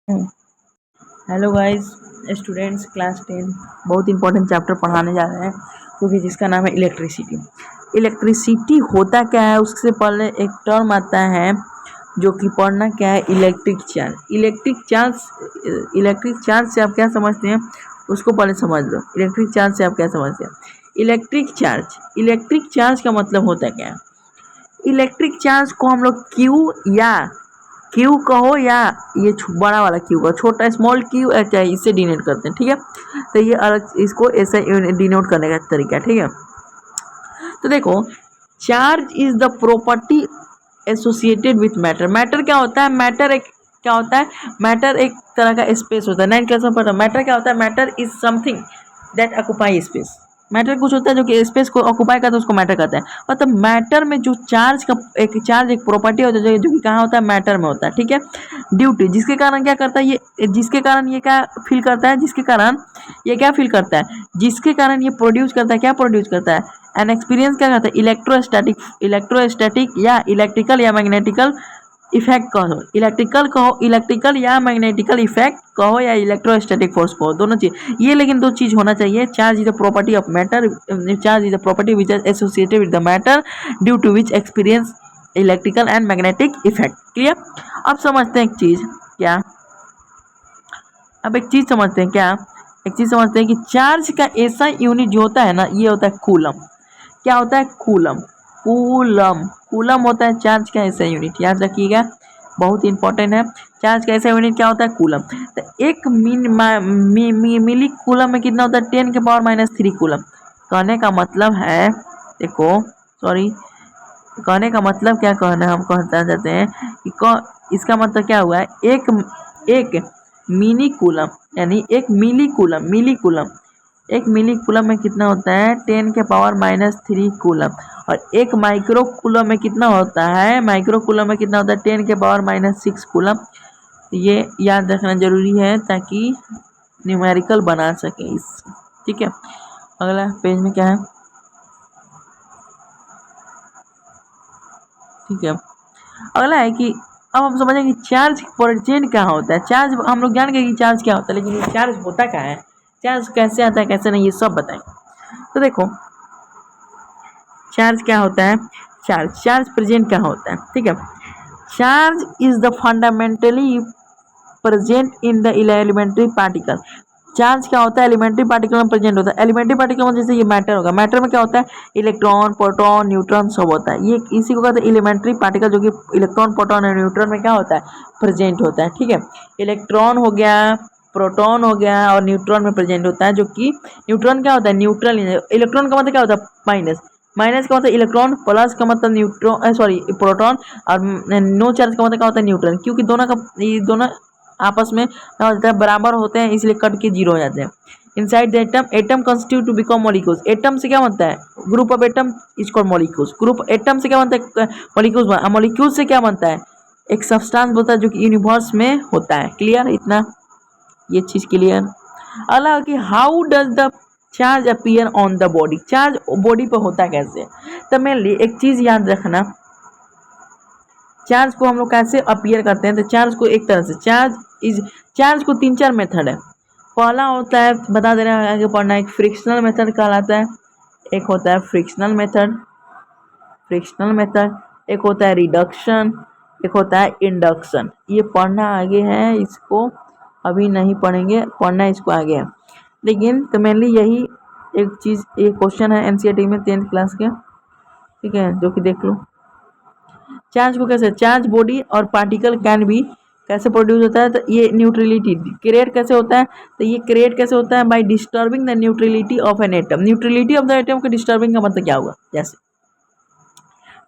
Hello guys, students class 10 बहुत important chapter पढ़ाने जा रहे हैं क्योंकि जिसका नाम है इलेक्ट्रिसिटी। इलेक्ट्रिसिटी होता क्या है, उससे पहले एक टर्म आता है जो कि पढ़ना क्या है, इलेक्ट्रिक चार्ज। इलेक्ट्रिक चार्ज से आप क्या समझते हैं उसको पहले समझ लो। इलेक्ट्रिक चार्ज से आप क्या समझते हैं? इलेक्ट्रिक चार्ज का मतलब होता क्या है? इलेक्ट्रिक चार्ज को हम लोग क्यू कहो या ये बड़ा वाला क्यू कहो, छोटा स्मॉल क्यू इससे डिनोट करते हैं, ठीक है। तो ये अलग इसको ऐसा डिनोट करने का तरीका है, ठीक है। तो देखो, charge is the property associated with matter. Matter क्या होता है? मैटर एक तरह का स्पेस होता है। 9 क्लास में पढ़ा। मैटर क्या होता है? Matter is something that occupy space. Matter कुछ होता है जो कि स्पेस को ऑक्युपाई करता है, उसको मैटर कहते हैं। मतलब मैटर में जो चार्ज एक प्रॉपर्टी होता है जो कि कहाँ होता है? मैटर में होता है, ठीक है। ड्यूटी जिसके कारण क्या करता है जिसके कारण ये क्या फील करता है? जिसके कारण ये प्रोड्यूस करता है। क्या प्रोड्यूस करता है? एन एक्सपीरियंस क्या करता है? इलेक्ट्रोस्टैटिक या इलेक्ट्रिकल या मैग्नेटिकल इफेक्ट कहो। इलेक्ट्रिकल या मैग्नेटिकल इफेक्ट कहो या इलेक्ट्रोस्टैटिक फोर्स कहो, दोनों चीज ये। लेकिन दो चीज होना चाहिए। Charge is the property of matter. Charge is the property which is associated with the matter due to which experience electrical and magnetic effect. Clear? अब समझते हैं एक चीज क्या अब एक चीज समझते हैं क्या एक चीज समझते हैं कि चार्ज का ऐसा यूनिट जो होता है ना, ये होता है कूलम। क्या होता है? कूलम। कूलम होता है चार्ज का ऐसा यूनिट, याद रखिएगा, बहुत इंपॉर्टेंट है। चार्ज का ऐसा यूनिट क्या होता है? कूलम। तो एक मिली कूलम में कितना होता है? 10⁻³ कूलम। कहने का मतलब है, देखो, सॉरी, कहने का मतलब क्या कहना हम कहना चाहते हैं कि इसका मतलब क्या हुआ है? एक मिनी कूलम यानी एक मिली कूलम में कितना होता है? 10⁻³ कूलम। और एक माइक्रो कूलम में कितना होता है? 10⁻6 कूलम। ये याद रखना जरूरी है ताकि न्यूमेरिकल बना सके इससे, ठीक है। अगला पेज में क्या है? ठीक है, अगला है कि अब हम समझेंगे चार्ज प्रेजेंट क्या होता है। चार्ज हम लोग जान गए कि चार्ज क्या होता है, लेकिन ये चार्ज होता क्या है, चार्ज कैसे आता है कैसे नहीं, ये सब बताएंगे। तो देखो, चार्ज क्या होता है? चार्ज प्रेजेंट क्या होता है, ठीक है। Charge is the fundamentally present in the elementary particle. Charge क्या होता है? एलिमेंट्री पार्टिकल में प्रेजेंट होता है। एलिमेंट्री पार्टिकल में जैसे ये मैटर होगा, मैटर में क्या होता है? इलेक्ट्रॉन, प्रोटॉन, न्यूट्रॉन सब होता है। ये इसी को कहते हैं एलिमेंट्री पार्टिकल, जो कि इलेक्ट्रॉन, प्रोटॉन और न्यूट्रॉन में क्या होता है? प्रेजेंट होता है, ठीक है। इलेक्ट्रॉन हो गया, प्रोटॉन हो गया और न्यूट्रॉन में प्रेजेंट होता है, जो कि न्यूट्रॉन क्या होता है? न्यूट्रल। इलेक्ट्रॉन का मतलब क्या होता है? माइनस। माइनस का मतलब इलेक्ट्रॉन, प्लस का मतलब प्रोटॉन, और नो चार्ज का मतलब क्या होता है? न्यूट्रॉन। क्योंकि दोनों आपस में क्या होता है? बराबर होते हैं, इसलिए कट के जीरो हो जाते हैं। Inside the atom constitute to become molecules. Atom से क्या बनता है? Group of atom is called molecules. Group atom से क्या बनता है? मॉलिक्यूल्स। मॉलिक्यूल्स से क्या बनता है? एक सब्सटेंस बनता है जो कि यूनिवर्स में होता है। क्लियर? इतना ये चीज क्लियर। अगला कि how does the charge appear on the body. Charge body पे होता कैसे? तो मेनली एक चीज याद रखना, चार्ज को हम लोग कैसे अपीयर करते हैं। तो चार्ज को एक तरह से चार्ज को 3-4 मेथड है। पहला होता है, बता दे रहे हैं आगे पढ़ना, एक फ्रिक्शनल मेथड कहलाता है। एक होता है फ्रिक्शनल मेथड, एक होता है रिडक्शन, एक होता है इंडक्शन। ये पढ़ना आगे है, इसको अभी नहीं पढ़ेंगे, पढ़ना इसको आगे है। लेकिन तो मेनली यही एक चीज़, ये क्वेश्चन है एनसीईआरटी में 10th क्लास के, ठीक है, जो कि देख लो। चार्ज को कैसे, चार्ज बॉडी और पार्टिकल कैन भी कैसे प्रोड्यूस होता है? तो ये न्यूट्रलिटी क्रिएट कैसे होता है? तो ये क्रिएट कैसे होता है? By disturbing the neutrality of an atom. Neutrality of the atom को डिस्टर्बिंग का मतलब क्या होगा? जैसे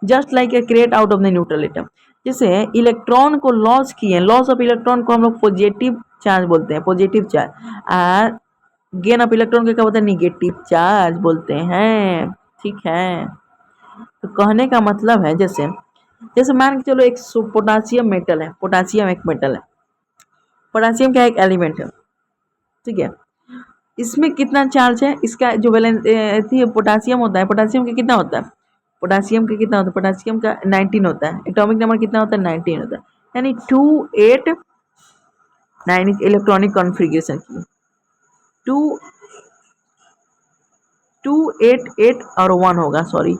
just like a create out of the neutral atom. जैसे इलेक्ट्रॉन को लॉस किए, लॉस ऑफ इलेक्ट्रॉन को हम लोग पॉजिटिव चार्ज बोलते हैं, positive charge. Gain of electron को क्या बोलते हैं? निगेटिव चार्ज बोलते हैं, ठीक है। तो कहने का मतलब है, जैसे जैसे मान के चलो एक पोटासियम मेटल है, पोटासियम एक मेटल है। पोटासियम क्या? एक एलिमेंट है, ठीक है। इसमें कितना चार्ज है? इसका जो वैलेंस पोटासियम होता है, पोटासियम का कितना होता है? पोटासियम का 19 होता है। एटॉमिक नंबर कितना होता है? 19 होता है। यानी 28 9 इज इलेक्ट्रॉनिक कॉन्फ़िगरेशन की। 288 और 1 होगा, सॉरी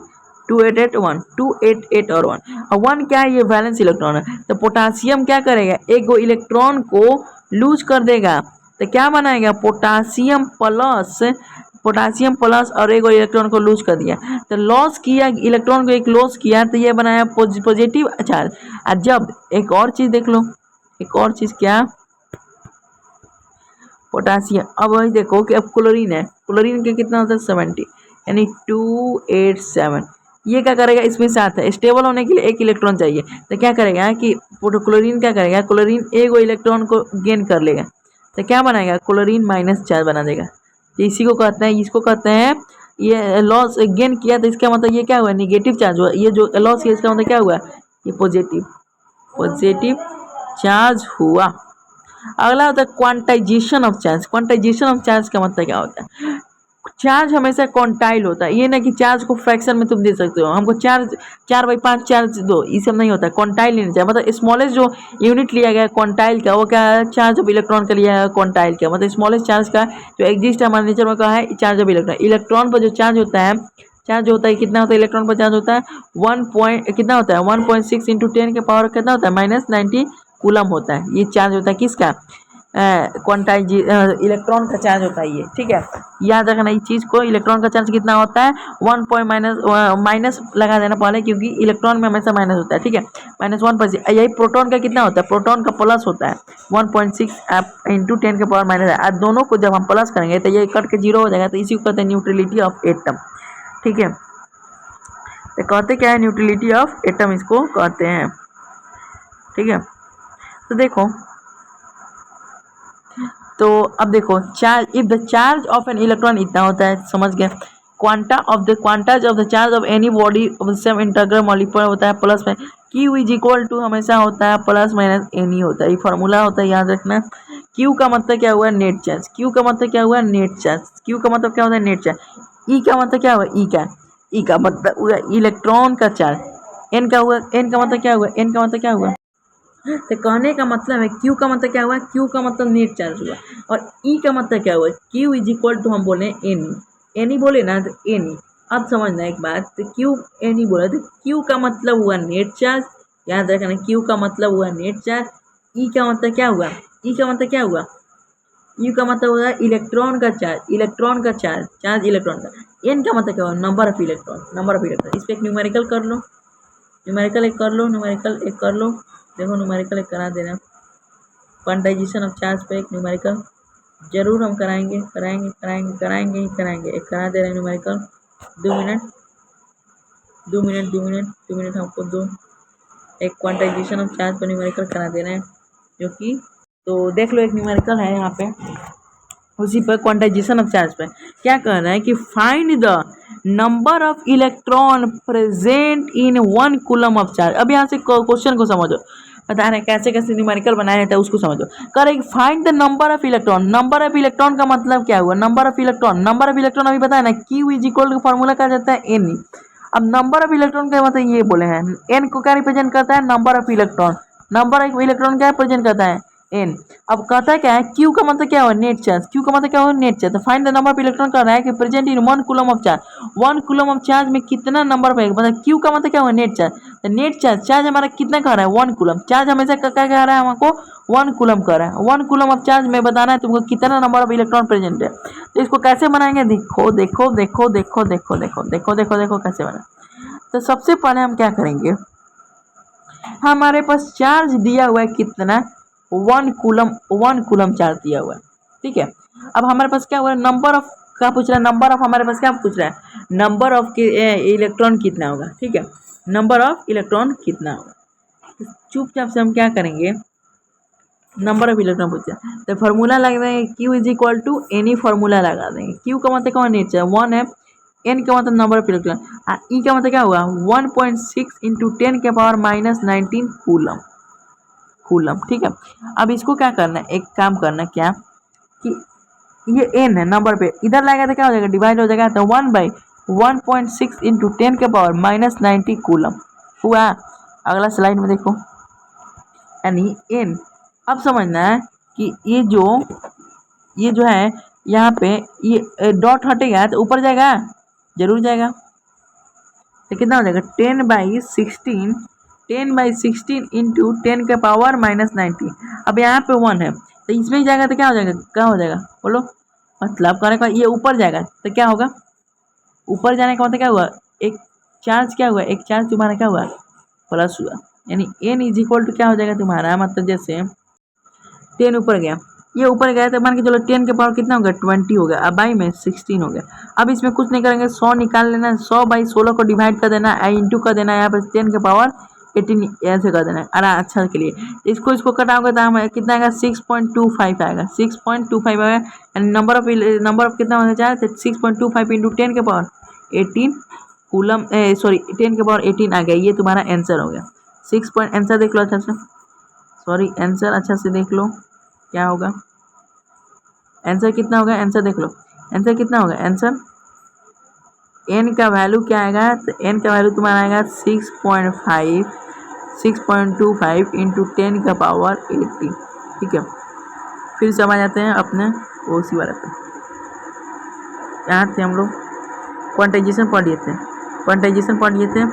288 288 और 1, और 1 क्या है, ये वैलेंस इलेक्ट्रॉन है। तो पोटासियम क्या करेगा, एक गो इलेक्ट्रॉन को लूज कर देगा, तो क्या बनाएगा, पोटासियम प्लस और एक इलेक्ट्रॉन को लूज कर दिया, तो लॉस किया, इलेक्ट्रॉन को एक लॉस किया, तो ये बनाया पॉजिटिव चार्ज। और जब एक और चीज देख लो, एक और चीज क्या, पोटासियम, अब वही देखो कि अब क्लोरीन है, क्लोरीन के कितना होता है 70, यानी 287, ये क्या करेगा, इसमें साथ है, स्टेबल होने के लिए एक इलेक्ट्रॉन चाहिए, तो क्या करेगा कि क्लोरीन क्या करेगा, क्लोरीन एक इलेक्ट्रॉन को गेन कर लेगा, तो क्या बनाएगा, क्लोरीन -4 बना देगा। तो इसी को कहते हैं, इसको कहते हैं, ये लॉस गेन किया, तो इसका मतलब ये क्या हुआ, निगेटिव चार्ज हुआ, ये जो लॉस किया इसका मतलब क्या हुआ, ये पॉजिटिव चार्ज हुआ। अगला होता है quantization of charge. Quantization of charge का मतलब क्या होता है, चार्ज हमेशा क्वांटाइल होता है, ये ना कि चार्ज को फ्रैक्शन में तुम दे सकते हो, हमको चार्ज 4/5 चार्ज दो, ये सब नहीं होता, क्वांटाइल लेना चाहिए, मतलब स्मॉलेस्ट जो यूनिट लिया गया है क्वांटाइल का, वो क्या है, चार्ज ऑफ इलेक्ट्रॉन का लिया है क्वांटाइल का, मतलब स्मॉलेस्ट चार्ज का जो एग्जिस्ट है हमारे नेचर में कहा है, चार्ज ऑफ इलेक्ट्रॉन। इलेक्ट्रॉन पर जो चार्ज होता है, कितना होता है, इलेक्ट्रॉन पर चार्ज होता है 1 पॉइंट कितना होता है, 1.6 इंटू 10 के पावर कितना होता है, -90 कूलम होता है, ये चार्ज होता है किसका, क्वांटाइज इलेक्ट्रॉन का चार्ज होता है ये, ठीक है, याद रखना इस चीज को। इलेक्ट्रॉन का चार्ज कितना होता है, 1 पॉइंट माइनस लगा देना पहले, क्योंकि इलेक्ट्रॉन में हमेशा माइनस होता है, ठीक है, -1.6। यही प्रोटॉन का कितना होता है, प्रोटॉन का प्लस होता है 1.6 इंटू 10 के पावर -, दोनों को जब हम प्लस करेंगे तो ये कट के 0 हो जाएगा, तो इसी को कहते हैं न्यूट्रलिटी ऑफ एटम, ठीक है, तो कहते क्या है, न्यूट्रलिटी ऑफ एटम इसको कहते हैं, ठीक है। तो देखो, तो अब देखो, charge, if the charge of an electron इतना होता है, समझ गए, quanta of the charge of any body of the same integral molecule होता है प्लस में, Q इज इक्वल टू हमेशा होता है प्लस माइनस एनी होता है, ये फार्मूला होता है, याद रखना। Q का मतलब क्या हुआ, नेट चार्ज, Q का मतलब क्या हुआ, नेट चार्ज, Q का मतलब क्या होता है, नेट चार्ज। E का मतलब क्या हुआ, E का मतलब हुआ इलेक्ट्रॉन का चार्ज। N का हुआ, N का मतलब क्या हुआ, N का मतलब क्या हुआ, तो कहने का मतलब है, Q का मतलब क्या हुआ, Q का मतलब नेट चार्ज हुआ, और E का मतलब क्या हुआ, Q इज इक्वल टू हम बोले एनी बोले ना, तो एनी। अब समझना एक बात, तो Q एनी बोला, तो Q का मतलब हुआ नेट चार्ज, याद रखना Q का मतलब हुआ नेट चार्ज। E का मतलब क्या हुआ, E का मतलब क्या हुआ, U का मतलब हुआ इलेक्ट्रॉन का चार्ज, चार्ज इलेक्ट्रॉन का। N का मतलब क्या हुआ, नंबर ऑफ इलेक्ट्रॉन। इस पर एक न्यूमेरिकल कर लो, न्यूमेरिकल एक कर लो, देखो न्यूमेरिकल एक करा देना, क्वांटाइजेशन ऑफ चार्ज पे एक न्यूमेरिकल जरूर हम कराएंगे, एक करा दे रहे हैं न्यूमेरिकल, 2 मिनट हमको दो, एक क्वांटाइजेशन ऑफ चार्ज पर न्यूमेरिकल करा दे रहे हैं, जो कि तो देख लो, एक न्यूमेरिकल है यहाँ पे, उसी पर क्वांटाइजेशन ऑफ चार्ज पे क्या कह रहा है कि find the number of electron present in 1 coulomb of charge. अब यहाँ से क्वेश्चन को समझो, बता रहे हैं कैसे कैसे न्यूमेरिकल बनाया जाता है, उसको समझो। कह रहे find the number of electron. Number of electron का मतलब क्या हुआ, नंबर ऑफ इलेक्ट्रॉन अभी बताया ना, Q is equal to formula कहा जाता है N। अब नंबर ऑफ इलेक्ट्रॉन का मतलब ये बोले हैं, N को क्या रिप्रेजेंट करता है, नंबर ऑफ इलेक्ट्रॉन क्या रिप्रेजेंट करता है, N। अब कहता है क्या है, Q का मतलब क्या हुआ, नेट चार्ज, तो find the number of electron कर रहा है कि present in 1 coulomb of charge, 1 coulomb of charge में कितना नंबर पे, मतलब Q का मतलब क्या हुआ, नेट चार्ज। तो नेट चार्ज हमारा कितना कह रहा है, 1 कूलम। चार्ज हमेशा क्या कह रहा है हमको, 1 कूलम कह रहा है। 1 कूलम ऑफ चार्ज में बताना है तुमको कितना नंबर ऑफ इलेक्ट्रॉन प्रेजेंट है। तो इसको कैसे बनाएंगे, देखो कैसे बना। तो सबसे पहले हम क्या करेंगे, हमारे पास चार्ज दिया हुआ है कितना, 1 कूलम चार्ज दिया हुआ है, ठीक है। अब हमारे पास क्या हुआ, नंबर ऑफ क्या पूछ रहा है, हमारे पास क्या पूछ रहा है, नंबर ऑफ इलेक्ट्रॉन कितना होगा, ठीक है, नंबर ऑफ इलेक्ट्रॉन कितना होगा। चुपचाप से हम क्या करेंगे, नंबर ऑफ इलेक्ट्रॉन पूछा तो फार्मूला लगा देंगे, Q is equal to any formula लगा देंगे। Q का मतलब क्या नेट चार्ज 1 है, N का मतलब नंबर ऑफ इलेक्ट्रॉन, E का मतलब क्या हुआ 1.6 इंटू 10 के पावर -19 कूलम, ठीक है। अब इसको क्या करना है, एक काम करना है क्या कि ये N है नंबर पे, इधर लाएगा तो क्या हो जाएगा, डिवाइड हो जाएगा, तो 1/1.6 इंटू 10 के पावर -90 कूलम हुआ। अगला स्लाइड में देखो, यानी N। अब समझना है कि ये जो है यहाँ पे ये डॉट हटेगा तो ऊपर जाएगा, जरूर जाएगा। तो कितना हो जाएगा 10/16 इंटू 10 का पावर -90। अब यहाँ पे 1 है तो इसमें ही जाएगा तो क्या हो जाएगा, क्या हो जाएगा बोलो। मतलब करने का ये ऊपर जाएगा तो क्या होगा, ऊपर जाने का मतलब क्या हुआ, एक चार्ज क्या हुआ, एक चार्ज तुम्हारा क्या हुआ, प्लस हुआ। यानी n इज इक्वल टू क्या हो जाएगा तुम्हारा, मतलब जैसे 10 ऊपर गया, ये ऊपर गया तो मान के चलो 10 के पावर कितना हो गया 20 हो गया, अब बाई में 16 हो गया। अब इसमें कुछ नहीं करेंगे, 100 निकाल लेना, 100/16 को डिवाइड कर देना, इंटू कर देना, यहाँ पर 10 के पावर 18 ऐसे कर देना है अच्छा के लिए। इसको कटाओगे तो हमें कितना आएगा 6.25 आएगा, 6.25 आएगा। यानी नंबर ऑफ कितना होना चाहिए 6.25 इंटू 10 के पावर 18 कूलम, सॉरी 10 के पावर 18 आ गया। ये तुम्हारा आंसर हो गया। आंसर देख लो अच्छा से, सॉरी आंसर अच्छा से देख लो क्या होगा, आंसर कितना होगा, आंसर देख लो आंसर कितना होगा। आंसर n का वैल्यू क्या आएगा, तो n का वैल्यू तुम्हारा आएगा 6.25 इंटू 10 का पावर 18। ठीक है, फिर से आ जाते हैं अपने उसी वाले पे। यहाँ थे हम लोग क्वांटाइजेशन पढ़ लिए थे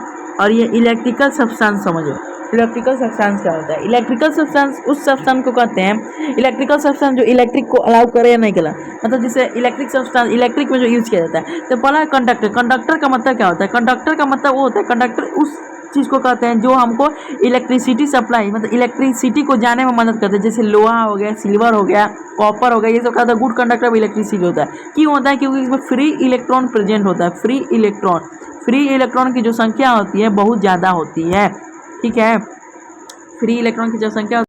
और ये इलेक्ट्रिकल सब्सटेंस समझो। इलेक्ट्रिकल सब्सटेंस क्या होता है, इलेक्ट्रिकल सब्सटेंस उस सब्सटेंस को कहते हैं, इलेक्ट्रिकल सब्सटेंस जो इलेक्ट्रिक को अलाउ करे या नहीं करे, मतलब जैसे इलेक्ट्रिक सब्सटेंस इलेक्ट्रिक में जो यूज किया जाता है। तो पहला कंडक्टर, कंडक्टर का मतलब क्या होता है, कंडक्टर का मतलब वो होता है, कंडक्टर उस चीज़ को कहते हैं जो हमको इलेक्ट्रिसिटी सप्लाई, मतलब इलेक्ट्रिसिटी को जाने में मदद करते हैं। जैसे लोहा हो गया, सिल्वर हो गया, कॉपर हो गया, ये सब कहता है गुड कंडक्टर ऑफ इलेक्ट्रिसिटी होता है। क्यों होता है, क्योंकि इसमें फ्री इलेक्ट्रॉन प्रेजेंट होता है। फ्री इलेक्ट्रॉन की जो संख्या होती है बहुत ज़्यादा होती है। ठीक है, फ्री इलेक्ट्रॉन की जो संख्या,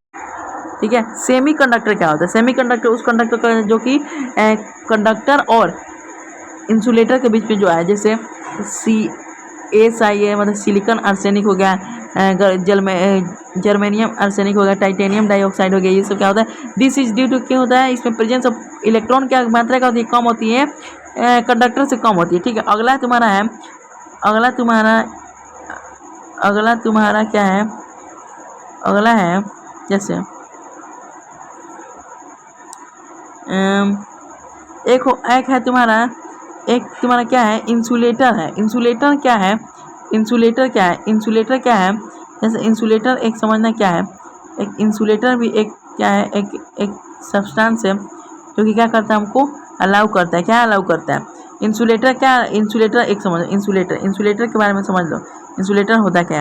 ठीक है। सेमी कंडक्टर क्या होता है, सेमी कंडक्टर उस कंडक्टर का जो कि कंडक्टर और इंसुलेटर के बीच में जो है, जैसे SiA मतलब सिलिकॉन आर्सेनिक हो गया, जर्मेनियम आर्सेनिक हो गया, टाइटेनियम डाइऑक्साइड हो गया, ये सब क्या होता है, दिस इज ड्यू टू क्या होता है, इसमें प्रेजेंस ऑफ इलेक्ट्रॉन क्या मात्रा का होती है, कम होती है, कंडक्टर से कम होती है। ठीक है, अगला तुम्हारा क्या है, अगला है जैसे एक है तुम्हारा क्या है, इंसुलेटर है। इंसुलेटर क्या है, जैसे इंसुलेटर एक समझना क्या है, एक इंसुलेटर भी एक क्या है, एक सब्सटेंस है जो कि क्या करता है, हमको अलाउ करता है। क्या अलाउ करता है, इंसुलेटर क्या, इंसुलेटर एक समझ, इंसुलेटर के बारे में समझ लो, इंसुलेटर होता क्या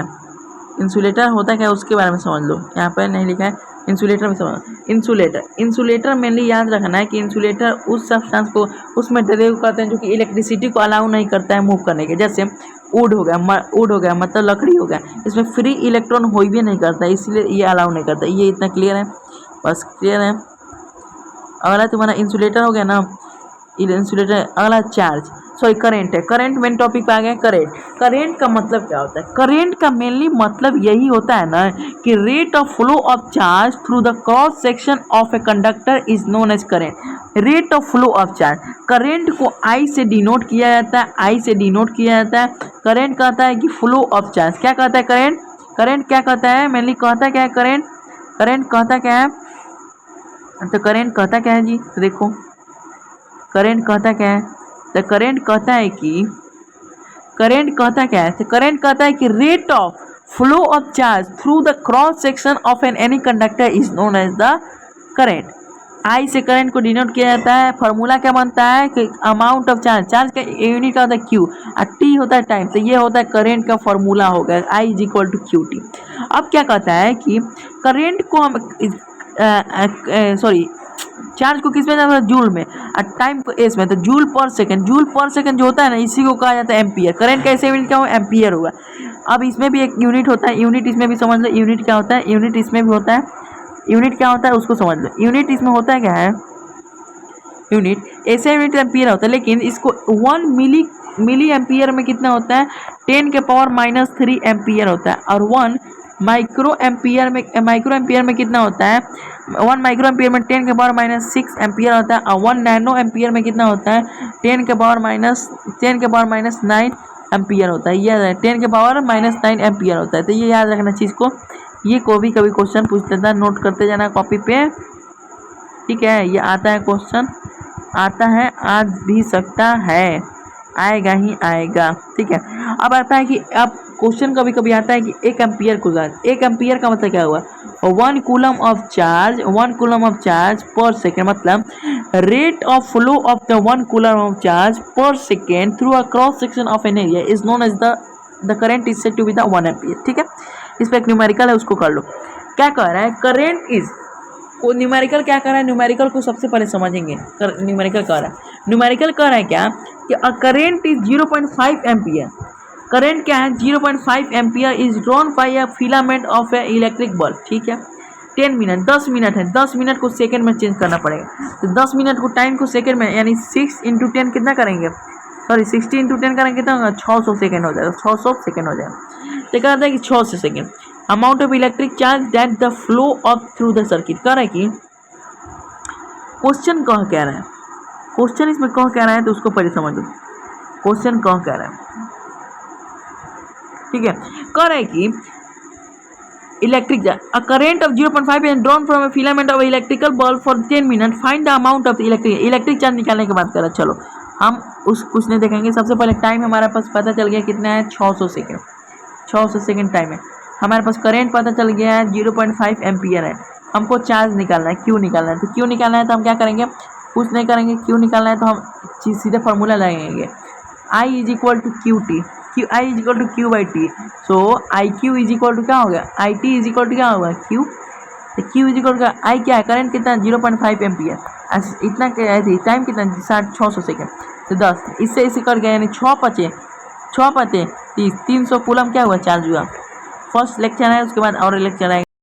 है, उसके बारे में समझ लो। यहाँ पर नहीं लिखा है, इंसुलेटर में समझ। इंसुलेटर मेनली याद रखना है कि इंसुलेटर उस सब्सटेंस को, उस मटेरियल को कहते हैं जो कि इलेक्ट्रिसिटी को अलाउ नहीं करता है मूव करने के। जैसे वुड हो गया मतलब लकड़ी हो गया, इसमें फ्री इलेक्ट्रॉन हो भी नहीं करता, इसलिए ये अलाउ नहीं करता। ये इतना क्लियर है, बस क्लियर है। अगला तुम्हारा इंसुलेटर हो गया ना, इंसुलेटर। अगला चार्ज, सॉरी करंट है। करंट मेन टॉपिक पे आ गया। करंट का मतलब क्या होता है, करंट का मेनली मतलब यही होता है ना कि rate of flow of charge through the cross section of a conductor is known as current. Rate of flow of charge, current को I से डिनोट किया जाता है, करंट कहता है कि फ्लो ऑफ चार्ज। क्या कहता है करंट क्या कहता है, मेनली कहता क्या है करंट कहता क्या है, तो करंट कहता क्या है जी, तो देखो करंट कहता क्या है, तो करंट कहता है कि rate of flow of charge through the cross section of any conductor is known as the current. I से करंट को डिनोट किया जाता है। फार्मूला क्या बनता है कि अमाउंट ऑफ चार्ज का यूनिट का होता है Q और T होता है टाइम। तो ये होता है करंट का फार्मूला हो गया I is equal to QT। अब क्या कहता है कि करंट को हम चार्ज को किस में जाता है, जूल में, और टाइम को एस में। तो जूल पर सेकंड जो होता है ना, इसी को कहा जाता है एम्पियर। करंट का ऐसे यूनिट क्या हो, एम्पियर होगा। अब इसमें भी एक यूनिट होता है, यूनिट इसमें भी समझ लो, यूनिट क्या होता है, यूनिट इसमें भी होता है, यूनिट क्या होता है उसको समझ लो। यूनिट इसमें होता है क्या है, यूनिट ऐसे यूनिट एम्पियर होता है, लेकिन इसको 1 मिली एम्पियर में कितना होता है, 10 के पावर -3 एम्पियर होता है। और 1 माइक्रो एम्पियर में कितना होता है, 1 माइक्रो एम्पियर में 10 के पावर -6 एम्पियर होता है। और 1 नैनो एम्पियर में कितना होता है, 10 के पावर -9 एम्पियर होता है। ये 10 के पावर -9 एम्पियर होता है। तो ये याद रखना चीज़ को, ये को भी कभी क्वेश्चन पूछ लेता है, नोट करते जाना कॉपी पे। ठीक है, ये आता है क्वेश्चन, आता है, आज भी सकता है, आएगा ही आएगा। ठीक है, अब आता है कि अब क्वेश्चन कभी कभी आता है कि 1 एम्पियर को चार्ज, 1 एम्पियर का मतलब क्या हुआ, 1 coulomb of charge, 1 coulomb of charge per second, मतलब rate of flow of the 1 coulomb of charge per second through a cross section of an area is known as the current is said to be the 1 ampere. ठीक है, इस पर एक numerical है, उसको कर लो। क्या कह रहा है, करेंट इज, को न्यूमेरिकल क्या कर रहा है, न्यूमेरिकल को सबसे पहले समझेंगे। न्यूमेरिकल कह रहा है, न्यूमेरिकल कह रहा है क्या कि a current is 0.5 ampere, current क्या है 0.5 ampere is drawn by a filament of A electric bulb. ठीक है, 10 मिनट, 10 मिनट है, 10 मिनट को सेकंड में चेंज करना पड़ेगा, तो 10 मिनट को टाइम को सेकंड में, यानी 6 × 10 कितना करेंगे, सॉरी 60 × 10 करेंगे कितना होगा, 600 सेकंड हो जाएगा, 600 सेकंड हो जाएगा। तो कह रहा है कि 600 second amount of electric charge that the flow of through the circuit. कह रहा है कि क्वेश्चन कह रहा है, क्वेश्चन इसमें कह रहा है, तो उसको पहले समझो, क्वेश्चन कह रहा है। ठीक है, कह रहा है कि electric a current of 0.5 and drawn from a filament of electrical bulb for 10 minute, find the amount of electric charge निकालने की बात कर रहा है। चलो हम उस कुछ नहीं देखेंगे, सबसे पहले टाइम हमारे पास पता चल गया कितना है, 600 सेकंड, 600 सेकंड टाइम है। हमारे पास करंट पता चल गया है 0.5 एम्पियर है, हमको चार्ज निकालना है, क्यू निकालना है। तो क्यू निकालना है तो हम क्या करेंगे, कुछ नहीं करेंगे, क्यू निकालना है तो हम सीधे फार्मूला लगाएंगे, I is equal to Q T, Q I is equal to Q by T. So I Q is equal to क्या हो गया, I T is equal to क्या होगा, क्यू। तो Q is equal to I क्या है, current कितना 0.5 ampere, इतना क्या है, टाइम कितना 600 सेकेंड, तो 10 इससे इसे कर गया, यानी 6 पचे 30, 300 कूलम क्या हुआ, चार्ज हुआ। फर्स्ट लेक्चर है, उसके बाद और लेक्चर आएगा।